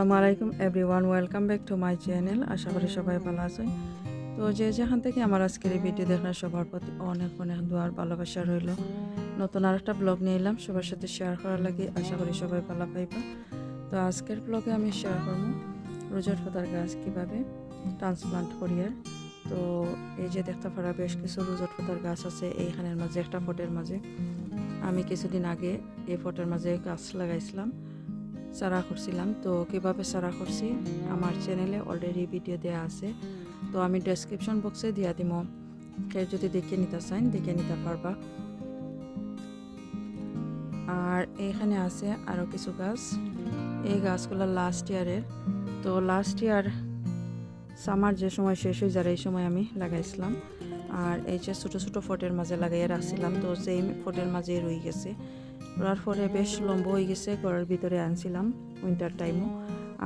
আসসালামু আলাইকুম everyone, welcome back to my channel. আশা করি সবাই ভালো আছেন। তো যেখান থেকে আমার আজকের এই ভিডিও দেখার সবার প্রতি অনেক অনেক দোয়ার ভালোবাসা রইল। নতুন আরেকটা ব্লগ নিয়ে এলাম সবার সাথে শেয়ার করার লাগে। আশা করি সবাই ভালো পাইবা। তো আজকের ব্লগে আমি শেয়ার করব রুজট পাতার গাছ কীভাবে ট্রান্সপ্লান্ট করিয়ার। তো এই যে দেখতে পারা বেশ কিছু রুজট পাতার গাছ আছে এইখানের মাঝে, একটা ফটের মাঝে। আমি কিছুদিন আগে এই ফটের মাঝে গাছ লাগাইছিলাম, চারা করছিলাম। তো কীভাবে চারা করছি আমার চ্যানেলে অলরেডি ভিডিও দেওয়া আছে, তো আমি ডেসক্রিপশন বক্সে দিয়া দিব, কেউ যদি দেখে নিতে চান দেখে নিতে পারবা। আর এইখানে আছে আরও কিছু গাছ, এই গাছগুলো লাস্ট ইয়ারের। তো লাস্ট ইয়ার সামার যে সময় শেষ হয়ে যায় এই সময় আমি লাগাইছিলাম। আর এই যে ছোটো ছোটো ফটের মাঝে লাগাইয়া রাখছিলাম, তো সেই ফটের মাঝে রয়ে গেছে। ওরার পরে বেশ লম্বা হয়ে গেছে, ঘরের ভিতরে আনছিলাম উইন্টার টাইমও।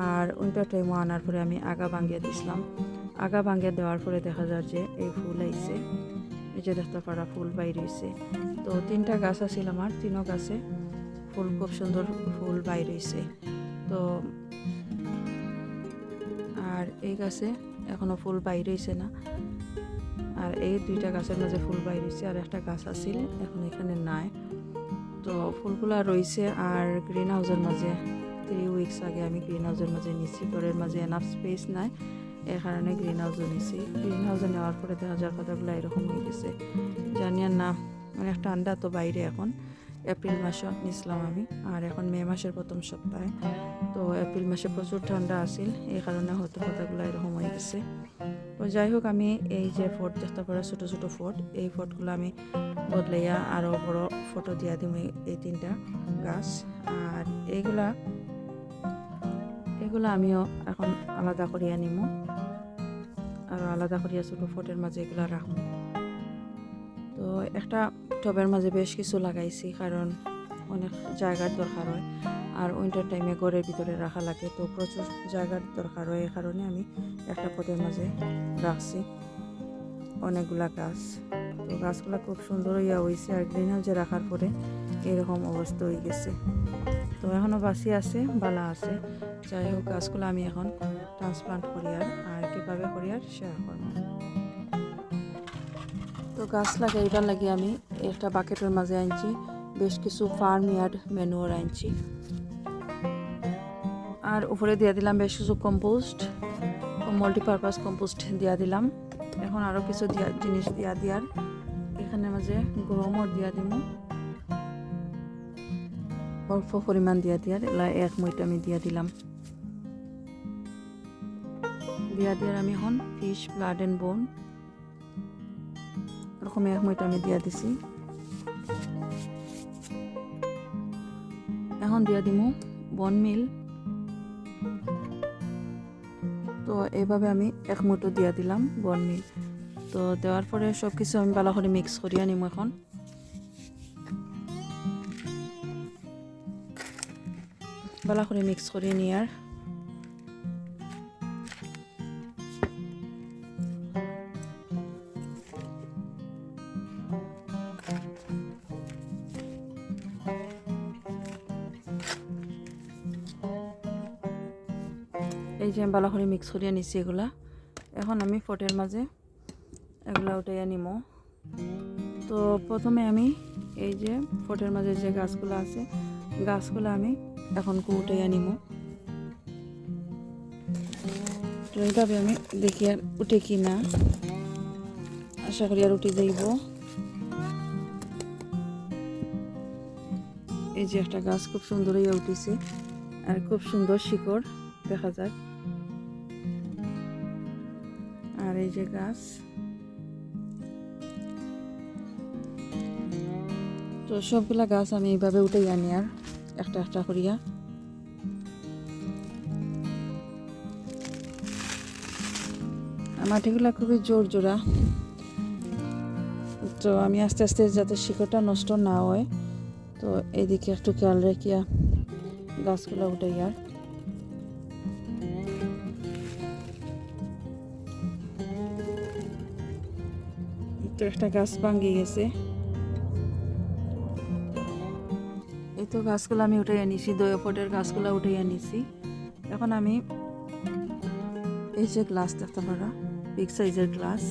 আর উইন্টার টাইমও আনার পরে আমি আগা ভাঙিয়ে দিছিলাম। আগা ভাঙিয়ে দেওয়ার পরে দেখা যায় যে এই ফুল আইছে, এই যে দেখতে পারা ফুল বাইর হয়েছে। তো 3টা গাছ আছিল আমার, 3ও গাছে ফুল, খুব সুন্দর ফুল বাইর হয়েছে। তো আর এই গাছে এখনো ফুল বাইর হয়েছে না। আর এই 2টা গাছের মাঝে ফুল বাইর হয়েছে, আর একটা গাছ আছিল এখন এখানে নাই। তো ফুলগুলা রয়েছে। আর গ্রিন হাউসের মাঝে 3 উইকস আগে আমি গ্রিন হাউসের মাঝে নিছি, ঘরের মাঝে এনাফ স্পেস নাই, এর কারণে গ্রিন হাউসে নিছি। গ্রিন হাউসে নেওয়ার পরে দেখা যায় পাতাগুলো এরকম হয়ে গেছে, জানি আর না অনেক ঠান্ডা তো বাইরে। এখন এপ্রিল মাসে নিছিলাম আমি, আর এখন মে মাসের প্রথম সপ্তাহে। তো এপ্রিল মাসে প্রচুর ঠান্ডা আছিল, এই কারণে হয়তো পাতাগুলো এরকম হয়ে গেছে। তো যাই হোক, আমি এই যে ফট দেখতে পারা ছোটো ছোটো ফট, এই ফটগুলো আমি বদলাইয়া আরও বড় ফটো দিয়া দিব এই 3টা গাছ। আর এইগুলা আমিও এখন আলাদা করিয়া নিব, আর আলাদা করিয়া ছোটো ফটের মাঝে এগুলা রাখবো। তো একটা টবের মাঝে বেশ কিছু লাগাইছি, কারণ অনেক জায়গার দরকার হয়। আর উইন্টার টাইমে ঘরের ভিতরে রাখা লাগে, তো প্রচুর জায়গার দরকার হয়, এই কারণে আমি একটা পটের মাঝে রাখছি অনেকগুলা গাছ। তো গাছগুলো খুব সুন্দর ইয়া হয়েছে, আর গ্রিন হাউসে রাখার পরে এরকম অবস্থা হয়ে গেছে। তো এখনও বাঁচি আছে, বালা আছে। যাই হোক, গাছগুলো আমি এখন ট্রান্সপ্লান্ট করিয়ার আর কীভাবে করিয়ার শেয়ার করব। তো গাছ লাগাইবার লাগে আমি একটা বাকেটের মাঝে আনছি বেশ কিছু ফার্ম ইয়ার্ড ম্যানুয়ার আনছি, আর উপরে দিয়ে দিলাম বেশ কিছু কম্পোস্ট, মাল্টিপারপাস কম্পোস্ট দিয়া দিলাম। এখন আরও কিছু জিনিস দিয়ার এখানে মাঝে গরমর দিয়া দিব, অল্প পরিমাণ দিয়ার এলা 1 মুঠ আমি দিয়া দিলাম। দিয়ার আমি এখন ফিশ ব্লাড অ্যান্ড বোন এরকম 1 মুঠ আমি দিয়া দিছি। এখন দিয়া দিব বন মিল। তো এইভাবে আমি 1 মুঠো দিয়া দিলাম বন মিল। তো দেওয়ার পরে সব কিছু আমি ভালো করে মিক্স করিয়া নিব। এখন ভালো করে মিক্স করিয়ে নিয়ার এই যে আমি ভালো করে মিক্স করিয়া নিছি এগুলা। এখন আমি ফটের মাঝে এগুলা উঠাইয়া নিব। তো প্রথমে আমি এই যে ফটের মাঝে যে গাছগুলো আছে, গাছগুলো আমি এখন উঠাইয়া নিব। তো এইভাবে আমি দেখি আর উঠে কি না, আশা করি আর উঠে যাইব। এই যে একটা গাছ খুব সুন্দর হইয়া উঠেছে, আর খুব সুন্দর শিকড় দেখা যায়। আর এই যে গাছ, তো সবগুলা গাছ আমি এইভাবে উঠে আনি আর একটা একটা করিয়া। মাটিগুলা খুবই জোর জোড়া, তো আমি আস্তে আস্তে যাতে শিকড়টা নষ্ট না হয়, তো এইদিকে একটু খেয়াল রেখিয়া গাছগুলা উঠে আর তো একটা গাছ ভাঙ্গি গেছে। এই তো গাছগুলো আমি উঠে আনিছি, 2 ফুটের গাছগুলো উঠে আনিছি। এখন আমি এই যে গ্লাস দেখতে পারা, বিগ সাইজের গ্লাস,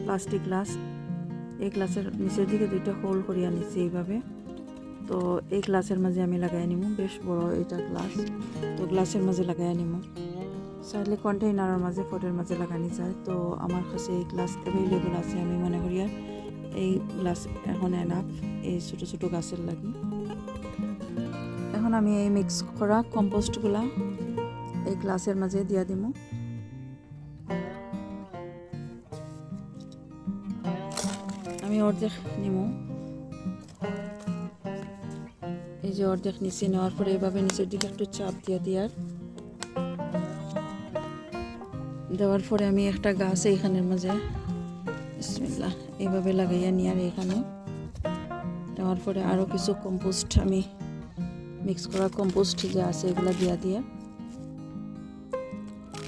প্লাস্টিক গ্লাস, এই গ্লাসের নিচের দিকে দুইটা হোল করিয়া নিচ্ছি এইভাবে। তো এই গ্লাসের মাঝে আমি লাগাই নিব, বেশ বড় এটা গ্লাস, তো গ্লাসের মাঝে লাগাই নিব। চাইলে কন্টেইনারের মাঝে পটের মাঝে লাগানি যায়। তো আমার কাছে এই গ্লাস অ্যাভেলেবল আছে, আমি মনে করি আর এই গ্লাস এখন এনাফ এই ছোটো ছোটো গাছের লাগি। এখন আমি এই মিক্স করা কম্পোস্টগুলা এই গ্লাসের মাঝে দিয়া দিব। আমি অর্ধেক নিব, এই যে অর্ধেক নিচে নেওয়ার পরে এভাবে নিচের দিকে একটু চাপ দেওয়ার পরে আমি একটা গাছ এইখানের মাঝে বিসমিল্লাহ এইভাবে লাগাইয়া নিয়ে আর এইখানে দেওয়ার পরে আরও কিছু কম্পোস্ট আমি মিক্স করা কম্পোস্ট যে আছে এগুলা দিয়ে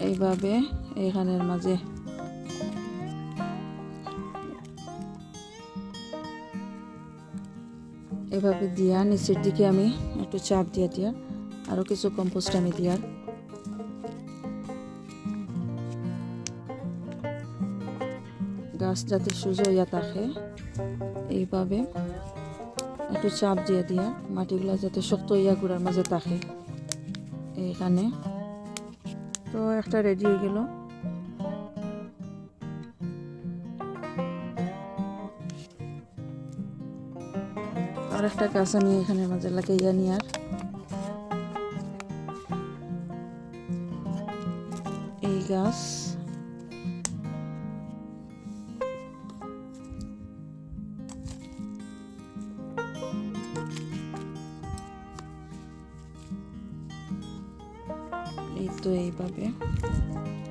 এইভাবে এইখানের মাঝে এভাবে দিয়া নিচের দিকে আমি একটু চাপ দিয়া আরও কিছু কম্পোস্ট আমি দিয়ার গাছ যাতে সোজা হইয়া থাকে এইভাবে একটু চাপ দিয়া মাটিগুলা যাতে শক্ত হইয়া গুড়ার মাঝে থাকে এইখানে। তো একটা রেডি হয়ে গেল। আর একটা গাছ আমি এখানের মাঝে লাগাইয়া নিয়ার এই গাছ এই তো এইভাবে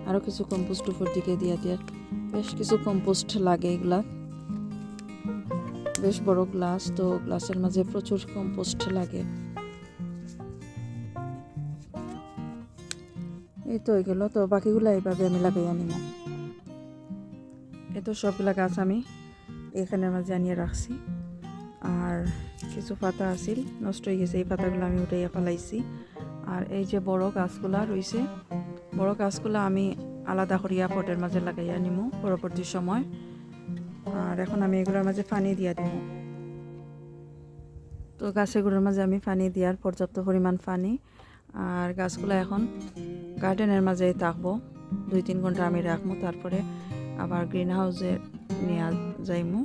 আরো কিছু কম্পোস্ট উপর দিকে দিয়া বেশ কিছু কম্পোস্ট লাগে। এগুলা বেশ বড় গ্লাস, তো গ্লাসের মাঝে প্রচুর কম্পোস্ট লাগে। এই তো হয়ে গেল। তো বাকিগুলা এইভাবে আমি লাগাইয়া নিব। এই তো সবগুলা গাছ আমি এখানের মাঝে আনিয়ে রাখছি। আর কিছু পাতা আছিল নষ্ট হয়ে গেছে, এই পাতাগুলো আমি উঠাইয়া ফেলাইছি। আর এই যে বড় গাছগুলা রয়েছে, বড় গাছগুলা আমি আলাদা করিয়া পটের মাঝে লাগাইয়া নিব পরবর্তী সময়। আর এখন আমি এগুলোর মাঝে পানি দিয়া দিব। তো গাছগুলোর মাঝে আমি পানি দিয়ার পর্যাপ্ত পরিমাণ পানি। আর গাছগুলো এখন গার্ডেনের মাঝে থাকবো, 2-3 ঘন্টা আমি রাখবো, তারপরে আবার গ্রিন হাউসে নিয়ে যাইমু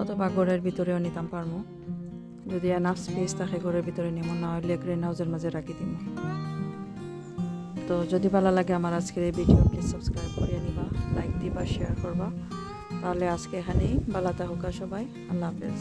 অথবা ঘরের ভিতরেও নিতাম পারবো, যদি এনাফ স্পেস থাকে ঘরের ভিতরে নিব, না হলে গ্রিন হাউসের মাঝে রাখি দিব। তো যদি ভালো লাগে আমার আজকের এই ভিডিও, প্লিজ সাবস্ক্রাইব করিয়ে নিবা, লাইক দিবা, শেয়ার করবা। তাহলে আজকে এখানেই ভালো থাকুক সবাই, আল্লাহ হাফেজ।